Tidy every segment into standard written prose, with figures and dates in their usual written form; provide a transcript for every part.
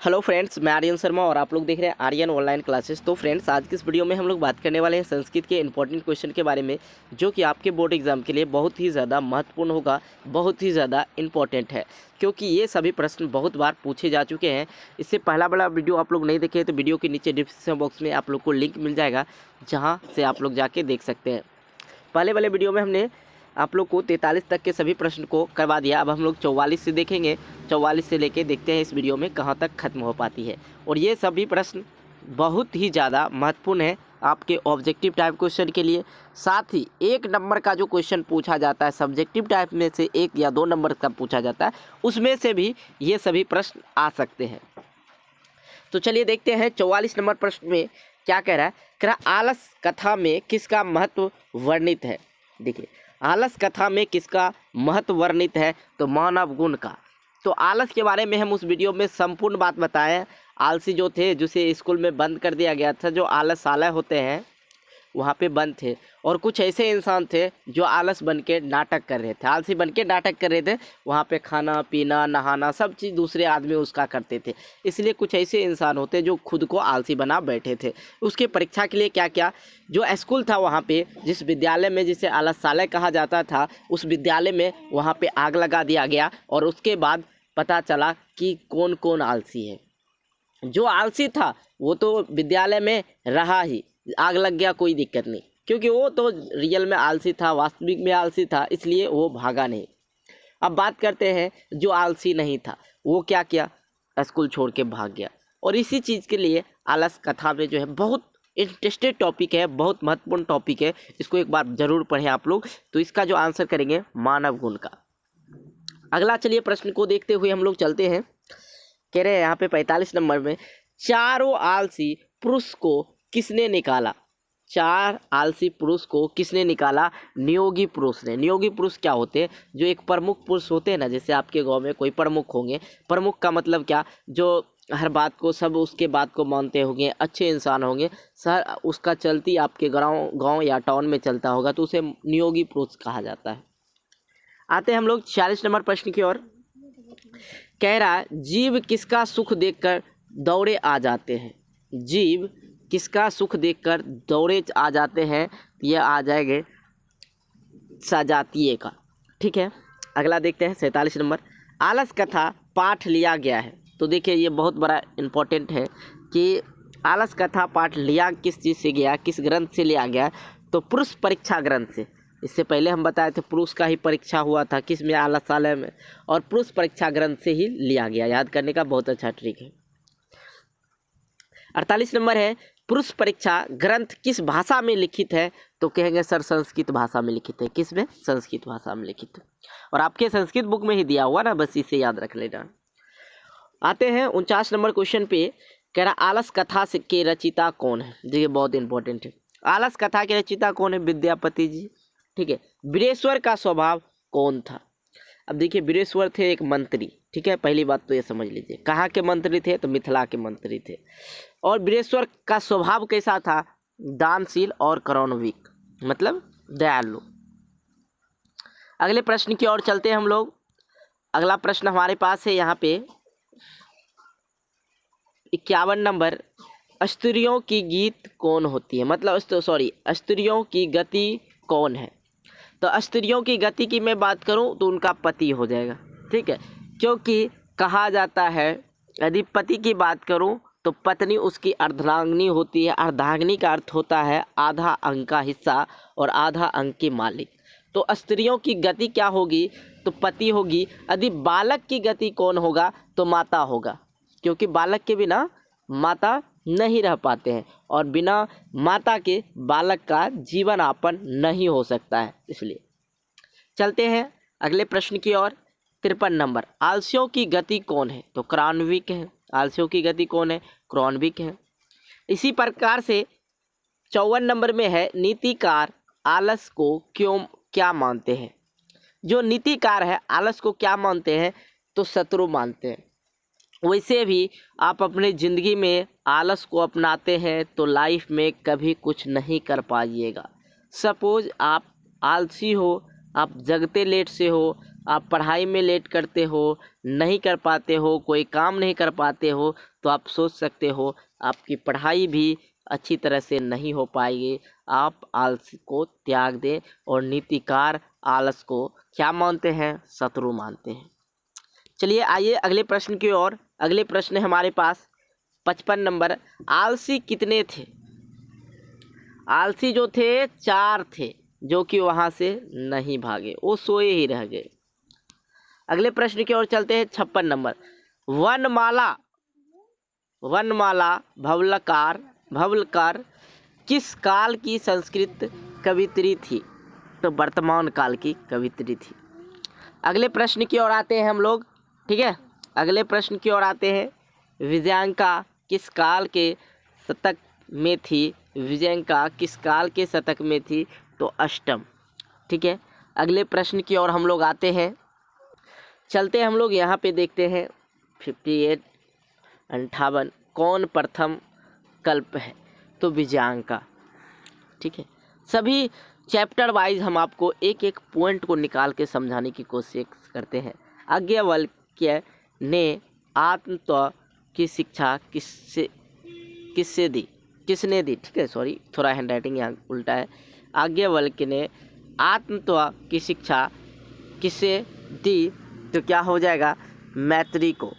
Hello friends, मैं आर्यन शर्मा और आप लोग देख रहे हैं आर्यन ऑनलाइन क्लासेस। तो फ्रेंड्स, आज की इस वीडियो में हम लोग बात करने वाले हैं संस्कृत के इंपॉर्टेंट क्वेश्चन के बारे में, जो कि आपके बोर्ड एग्जाम के लिए बहुत ही ज़्यादा महत्वपूर्ण होगा, बहुत ही ज़्यादा इंपॉर्टेंट है, क्योंकि ये सभी प्रश्न बहुत बार पूछे जा चुके हैं। इससे पहला बड़ा वीडियो आप लोग नहीं देखे तो वीडियो के नीचे डिस्क्रिप्शन बॉक्स में आप लोग को लिंक मिल जाएगा, जहाँ से आप लोग जाके देख सकते हैं। पहले वाले वीडियो में हमने आप लोग को 43 तक के सभी प्रश्न को करवा दिया। अब हम लोग 44 से देखेंगे, 44 से लेके देखते हैं इस वीडियो में कहाँ तक खत्म हो पाती है। और ये सभी प्रश्न बहुत ही ज़्यादा महत्वपूर्ण है आपके ऑब्जेक्टिव टाइप क्वेश्चन के लिए। साथ ही 1 नंबर का जो क्वेश्चन पूछा जाता है सब्जेक्टिव टाइप में से 1 या 2 नंबर का पूछा जाता है, उसमें से भी ये सभी प्रश्न आ सकते हैं। तो चलिए देखते हैं 44 नंबर प्रश्न में क्या कह रहा है। कह रहा आलस कथा में किसका महत्व वर्णित है। देखिए, आलस कथा में किसका महत्व वर्णित है, तो मानव गुण का। तो आलस के बारे में हम उस वीडियो में संपूर्ण बात बताएं। आलसी जो थे, जिसे स्कूल में बंद कर दिया गया था, जो आलसालय होते हैं वहाँ पे बंद थे, और कुछ ऐसे इंसान थे जो आलस बन के नाटक कर रहे थे, आलसी बन के नाटक कर रहे थे। वहाँ पे खाना पीना नहाना सब चीज़ दूसरे आदमी उसका करते थे। इसलिए कुछ ऐसे इंसान होते जो खुद को आलसी बना बैठे थे। उसके परीक्षा के लिए क्या क्या जो स्कूल था, वहाँ पे जिस विद्यालय में जिसे आलसालय कहा जाता था, उस विद्यालय में वहाँ पे आग लगा दिया गया। और उसके बाद पता चला कि कौन कौन आलसी है। जो आलसी था वो तो विद्यालय में रहा ही, आग लग गया कोई दिक्कत नहीं, क्योंकि वो तो रियल में आलसी था, वास्तविक में आलसी था, इसलिए वो भागा नहीं। अब बात करते हैं जो आलसी नहीं था, वो क्या किया, स्कूल छोड़ के भाग गया। और इसी चीज़ के लिए आलस कथा में जो है बहुत इंटरेस्टेड टॉपिक है, बहुत महत्वपूर्ण टॉपिक है, इसको एक बार जरूर पढ़ें आप लोग। तो इसका जो आंसर करेंगे मानव गुण का। अगला चलिए प्रश्न को देखते हुए हम लोग चलते हैं। कह रहे हैं यहाँ पे 45 नंबर में, चारों आलसी पुरुष को किसने निकाला। 4 आलसी पुरुष को किसने निकाला, नियोगी पुरुष ने। नियोगी पुरुष क्या होते हैं, जो एक प्रमुख पुरुष होते हैं ना, जैसे आपके गांव में कोई प्रमुख होंगे। प्रमुख का मतलब क्या, जो हर बात को सब उसके बात को मानते होंगे, अच्छे इंसान होंगे, सर उसका चलती आपके गांव या टाउन में चलता होगा, तो उसे नियोगी पुरुष कहा जाता है। आते हैं हम लोग 46 नंबर प्रश्न की ओर। कह रहा है जीव किसका सुख देखकर दौड़े आ जाते हैं। जीव किसका सुख देखकर दौड़े आ जाते हैं, ये आ जाएंगे सजातीय का। ठीक है, अगला देखते हैं 47 नंबर। आलस कथा पाठ लिया गया है। तो देखिए, ये बहुत बड़ा इम्पोर्टेंट है कि आलस कथा पाठ लिया किस चीज़ से गया, किस ग्रंथ से लिया गया, तो पुरुष परीक्षा ग्रंथ से। इससे पहले हम बताए थे पुरुष का ही परीक्षा हुआ था, किस में, आलसालय में, और पुरुष परीक्षा ग्रंथ से ही लिया गया। याद करने का बहुत अच्छा ट्रिक है। 48 नंबर है, पुरुष परीक्षा ग्रंथ किस भाषा में लिखित है, तो कहेंगे सर संस्कृत भाषा में लिखित है। किस में, संस्कृत भाषा में लिखित है, और आपके संस्कृत बुक में ही दिया हुआ ना, बस इसे याद रख लेना। आते हैं 49 नंबर क्वेश्चन पे। कह रहा आलस कथा के रचिता कौन है। देखिए, बहुत इंपॉर्टेंट है। आलस कथा के रचिता कौन है, विद्यापति जी। ठीक है, वीरेश्वर का स्वभाव कौन था। अब देखिए, वीरेश्वर थे एक मंत्री। ठीक है, पहली बात तो ये समझ लीजिए, कहाँ के मंत्री थे, तो मिथिला के मंत्री थे। और वीरेश्वर का स्वभाव कैसा था, दानशील और करुणिक, मतलब दयालु। अगले प्रश्न की ओर चलते हैं हम लोग। अगला प्रश्न हमारे पास है यहाँ पे 51 नंबर। स्त्रियों की गीत कौन होती है, मतलब स्त्रियों की गति कौन है। तो स्त्रियों की गति की मैं बात करूं तो उनका पति हो जाएगा। ठीक है, क्योंकि कहा जाता है, यदि पति की बात करूं तो पत्नी उसकी अर्धांगिनी होती है। अर्धांगिनी का अर्थ होता है आधा अंग का हिस्सा और आधा अंग की मालिक। तो स्त्रियों की गति क्या होगी, तो पति होगी। यदि बालक की गति कौन होगा, तो माता होगा, क्योंकि बालक के बिना माता नहीं रह पाते हैं, और बिना माता के बालक का जीवन यापन नहीं हो सकता है। इसलिए चलते हैं अगले प्रश्न की ओर। 53 नंबर, आलसियों की गति कौन है, तो क्रॉनविक है। आलसियों की गति कौन है, क्रॉनविक है। इसी प्रकार से 54 नंबर में है, नीतिकार आलस को क्या मानते हैं। जो नीतिकार है आलस को क्या मानते हैं, तो शत्रु मानते हैं। वैसे भी आप अपनी ज़िंदगी में आलस को अपनाते हैं तो लाइफ में कभी कुछ नहीं कर पाइएगा। सपोज आप आलसी हो, आप जगते लेट से हो, आप पढ़ाई में लेट करते हो, नहीं कर पाते हो, कोई काम नहीं कर पाते हो, तो आप सोच सकते हो आपकी पढ़ाई भी अच्छी तरह से नहीं हो पाएगी। आप आलस को त्याग दें और नीतिकार आलस को क्या मानते हैं? शत्रु मानते हैं। चलिए आइए अगले प्रश्न की ओर। अगले प्रश्न है हमारे पास 55 नंबर। आलसी कितने थे? आलसी जो थे 4 थे, जो कि वहां से नहीं भागे, वो सोए ही रह गए। अगले प्रश्न की ओर चलते हैं 56 नंबर। वनमाला वनमाला भवलकार किस काल की संस्कृत कवित्री थी? तो वर्तमान काल की कवित्री थी। अगले प्रश्न की ओर आते हैं हम लोग, ठीक है। अगले प्रश्न की ओर आते हैं। विजयांका किस काल के शतक में थी? विजयांका किस काल के शतक में थी? तो अष्टम, ठीक है। अगले प्रश्न की ओर हम लोग आते हैं। चलते हम लोग यहाँ पे देखते हैं 58 58 कौन प्रथम कल्प है? तो विजयांका, ठीक है। सभी चैप्टर वाइज हम आपको एक एक पॉइंट को निकाल के समझाने की कोशिश करते हैं। याज्ञवल्क्य ने आत्मतत्व की शिक्षा किसने दी? ठीक है, सॉरी थोड़ा हैंड राइटिंग यहाँ उल्टा है। याज्ञवल्क्य ने आत्मतत्व की शिक्षा किससे दी? तो क्या हो जाएगा? मैत्री को।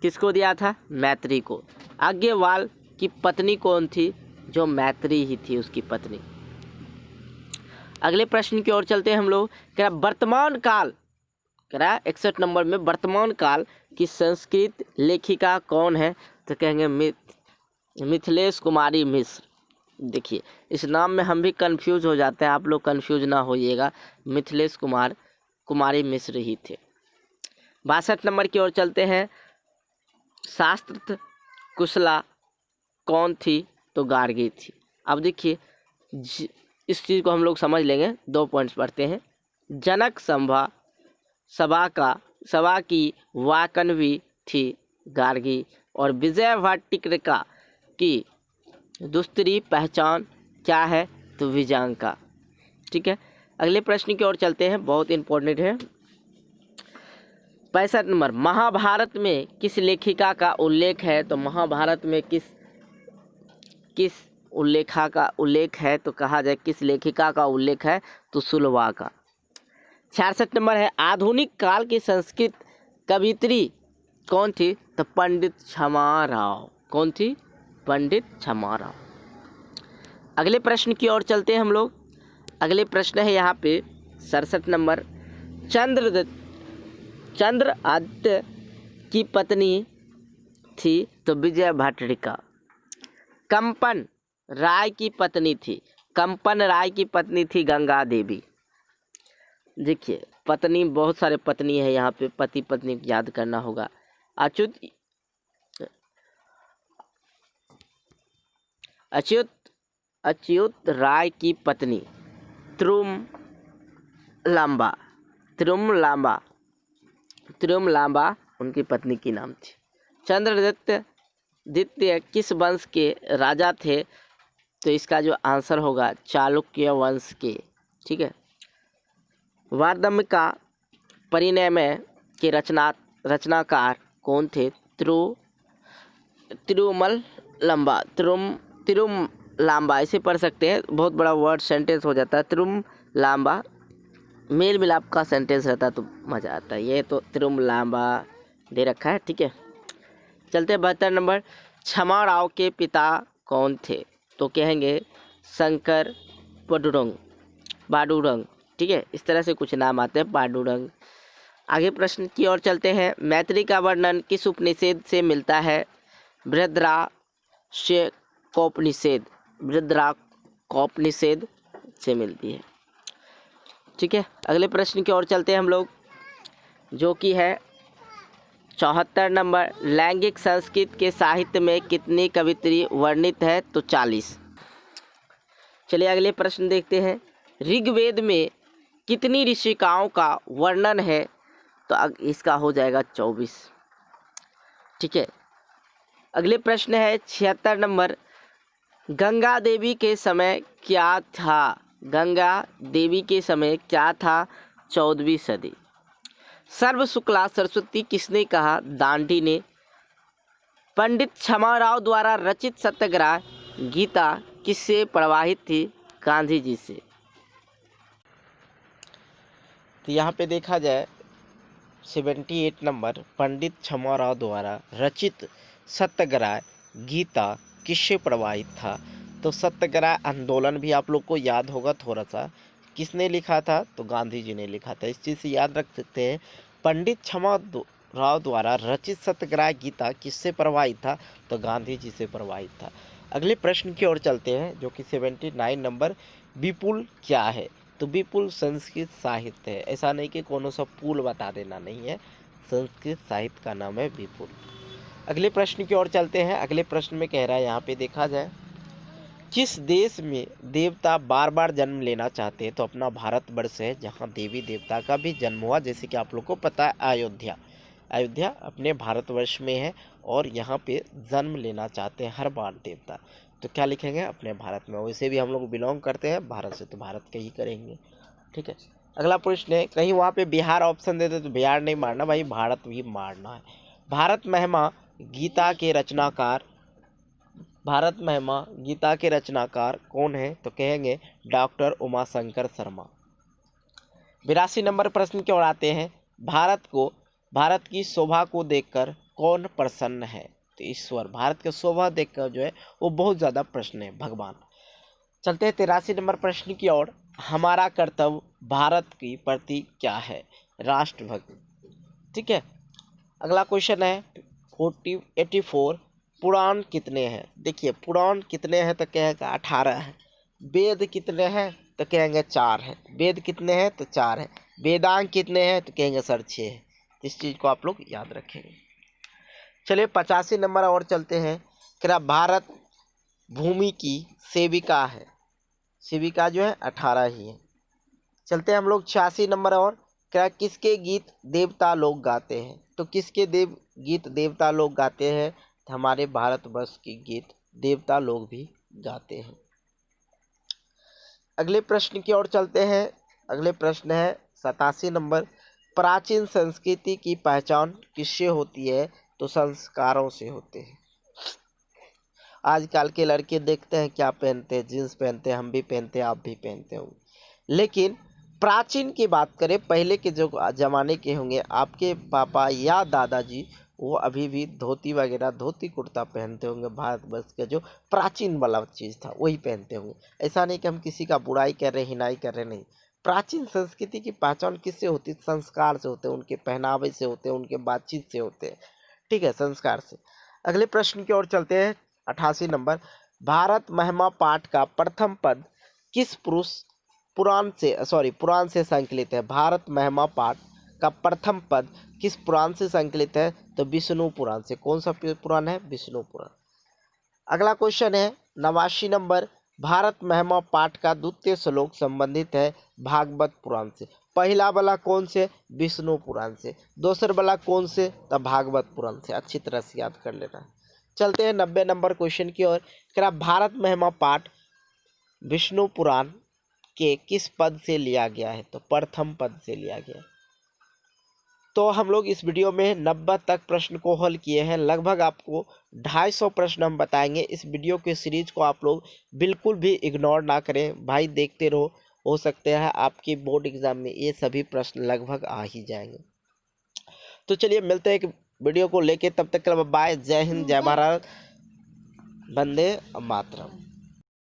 किसको दिया था? मैत्री को। याज्ञवल्क्य की पत्नी कौन थी? जो मैत्री ही थी, उसकी पत्नी। अगले प्रश्न की ओर चलते हैं हम लोग। कह रहा वर्तमान काल, कह रहा 61 नंबर में वर्तमान काल की संस्कृत लेखिका कौन है? तो कहेंगे मिथिलेश कुमारी मिश्र। देखिए इस नाम में हम भी कंफ्यूज हो जाते हैं, आप लोग कंफ्यूज ना होइएगा, मिथिलेश कुमारी मिश्र ही थे। 62 नंबर की ओर चलते हैं। शास्त्र कुशला कौन थी? तो गार्गी थी। अब देखिए इस चीज़ को हम लोग समझ लेंगे। 2 पॉइंट्स पढ़ते हैं। जनक सभा की वाकनवी थी गार्गी, और विजय वाटिका की दूसरी पहचान क्या है? तो विजयांका, ठीक है। अगले प्रश्न की ओर चलते हैं, बहुत इंपॉर्टेंट है। 65 नंबर। महाभारत में किस लेखिका का उल्लेख है? तो महाभारत में किस उल्लेखा का उल्लेख है? तो कहा जाए किस लेखिका का उल्लेख है? तो सुलभा का। 66 नंबर है। आधुनिक काल की संस्कृत कवित्री कौन थी? तो पंडित क्षमा राव। कौन थी? पंडित क्षमा राव। अगले प्रश्न की ओर चलते हैं हम लोग। अगले प्रश्न है यहाँ पे 67 नंबर। चंद्रआदित्य की पत्नी थी? तो विजय भट्टिका। कंपन राय की पत्नी थी गंगा देवी। देखिए पत्नी, बहुत सारे पत्नी है यहाँ पे, पति पत्नी याद करना होगा। अच्युत राय की पत्नी त्रुमलांबा उनकी पत्नी की नाम थी। चंद्रआदित्य किस वंश के राजा थे? तो इसका जो आंसर होगा चालुक्य वंश के, ठीक है। वार्धमिका परिणय के रचनाकार कौन थे? तिरुमलांबा इसे पढ़ सकते हैं, बहुत बड़ा वर्ड सेंटेंस हो जाता है। तिरुमलांबा मेल मिलाप का सेंटेंस रहता है तो मज़ा आता है। ये तो तिरुमलांबा दे रखा है, ठीक है। चलते 72 नंबर। क्षमा राव के पिता कौन थे? तो कहेंगे शंकर बाडुरंग, ठीक है। इस तरह से कुछ नाम आते हैं, बाडुरंग। आगे प्रश्न की ओर चलते हैं। मैत्री का वर्णन किस उपनिषद से मिलता है? बृहद्राक्षोपनिषद से मिलती है, ठीक है। अगले प्रश्न की ओर चलते हैं हम लोग, जो कि है 74 नंबर। लैंगिक संस्कृत के साहित्य में कितनी कवित्री वर्णित है? तो 40। चलिए अगले प्रश्न देखते हैं। ऋग्वेद में कितनी ऋषिकाओं का वर्णन है? तो इसका हो जाएगा 24, ठीक है। अगले प्रश्न है 76 नंबर। गंगा देवी के समय क्या था? 14वीं सदी। सर्व शुक्ला सरस्वती किसने कहा? दांडी ने। पंडित क्षमाराव द्वारा रचित सत्याग्रह गीता किससे प्रभावित थी? गांधी जी से। तो यहाँ पे देखा जाए 78 नंबर, पंडित क्षमाराव द्वारा रचित सत्याग्रह गीता किससे प्रभावित था? तो सत्याग्रह आंदोलन भी आप लोग को याद होगा थोड़ा सा, किसने लिखा था? तो गांधी जी ने लिखा था। इस चीज़ से याद रख सकते हैं, पंडित क्षमाराव द्वारा रचित सत्याग्रह गीता किससे प्रभावित था? तो गांधी जी से प्रभावित था। अगले प्रश्न की ओर चलते हैं, जो कि 79 नंबर, विपुल क्या है? तो विपुल संस्कृत साहित्य है। ऐसा नहीं कि कोनो सा पुल बता देना, नहीं है, संस्कृत साहित्य का नाम है विपुल। अगले प्रश्न की ओर चलते हैं। अगले प्रश्न में कह रहा है, यहाँ पे देखा जाए, किस देश में देवता बार बार जन्म लेना चाहते हैं? तो अपना भारतवर्ष है, जहाँ देवी देवता का भी जन्म हुआ। जैसे कि आप लोग को पता है, अयोध्या, अयोध्या अपने भारतवर्ष में है और यहाँ पे जन्म लेना चाहते हैं हर बार देवता। तो क्या लिखेंगे? अपने भारत में। वैसे भी हम लोग बिलोंग करते हैं भारत से, तो भारत के ही करेंगे। ठीक है। अगला प्रश्न है, कहीं वहाँ पे बिहार ऑप्शन देते तो बिहार नहीं मारना भाई, भारत भी मारना है। भारत महिमा गीता के रचनाकार, भारत महिमा गीता के रचनाकार कौन है? तो कहेंगे डॉक्टर उमाशंकर शर्मा। 82 नंबर प्रश्न की ओर आते हैं, भारत की शोभा को देखकर कौन प्रसन्न है? तो ईश्वर। भारत की शोभा देखकर जो है वो बहुत ज्यादा प्रसन्न है, भगवान। चलते हैं 83 नंबर प्रश्न की ओर, हमारा कर्तव्य भारत की प्रति क्या है? राष्ट्रभक्ति। ठीक है। अगला क्वेश्चन है 84, पुराण कितने हैं? देखिए, पुराण कितने हैं? तो कहेगा 18 है। वेद कितने हैं? तो कहेंगे 4 है। वेद कितने हैं? तो 4 है। वेदांग कितने हैं? तो कहेंगे सर 6 है। इस चीज को आप लोग याद रखेंगे। चलिए 85 नंबर और चलते हैं, क्या भारत भूमि की सेविका है? सेविका जो है 18 ही है। चलते हैं हम लोग 86 नंबर और, क्या किसके गीत देवता लोग गाते हैं? तो किसके गीत देवता लोग गाते हैं? तो हमारे भारतवर्ष के गीत देवता लोग भी गाते हैं। अगले प्रश्न की ओर चलते हैं। अगले प्रश्न है 87 नंबर, प्राचीन संस्कृति की पहचान किससे होती है? तो संस्कारों से होते हैं। आजकल के लड़के देखते हैं क्या पहनते हैं, जींस पहनते हैं, हम भी पहनते हैं, आप भी पहनते होंगे। लेकिन प्राचीन की बात करें, पहले के जो जमाने के होंगे आपके पापा या दादाजी, वो अभी भी धोती वगैरह, धोती कुर्ता पहनते होंगे। भारतवर्ष के जो प्राचीन वाला चीज़ था वही पहनते होंगे। ऐसा नहीं कि हम किसी का बुराई कर रहे, हिनाई कर रहे, नहीं। प्राचीन संस्कृति की पहचान किससे होती? संस्कार से होते हैं, उनके पहनावे से होते हैं, उनके बातचीत से होते हैं। ठीक है, संस्कार से। अगले प्रश्न की ओर चलते हैं 88 नंबर, भारत महिमा पाठ का प्रथम पद किस पुराण से संकलित है? भारत महिमा पाठ का प्रथम पद किस पुराण से संकलित है? तो विष्णु पुराण से। कौन सा पुराण है? विष्णु पुराण। अगला क्वेश्चन है 89 नंबर, भारत महिमा पाठ का द्वितीय श्लोक संबंधित है भागवत पुराण से। पहला वाला कौन से? विष्णु पुराण से। दूसरा वाला कौन से? तो भागवत पुराण से। अच्छी तरह से याद कर लेना है। चलते हैं 90 नंबर क्वेश्चन की ओर, क्या भारत महिमा पाठ विष्णु पुराण के किस पद से लिया गया है? तो प्रथम पद से लिया गया। तो हम लोग इस वीडियो में 90 तक प्रश्न को हल किए हैं। लगभग आपको 250 प्रश्न हम बताएंगे। इस वीडियो के सीरीज को आप लोग बिल्कुल भी इग्नोर ना करें भाई, देखते रहो। हो सकते हैं आपके बोर्ड एग्जाम में ये सभी प्रश्न लगभग आ ही जाएंगे। तो चलिए मिलते हैं एक वीडियो को लेके, तब तक के लिए बाय। जय हिंद, जय भारत, वंदे मातरम।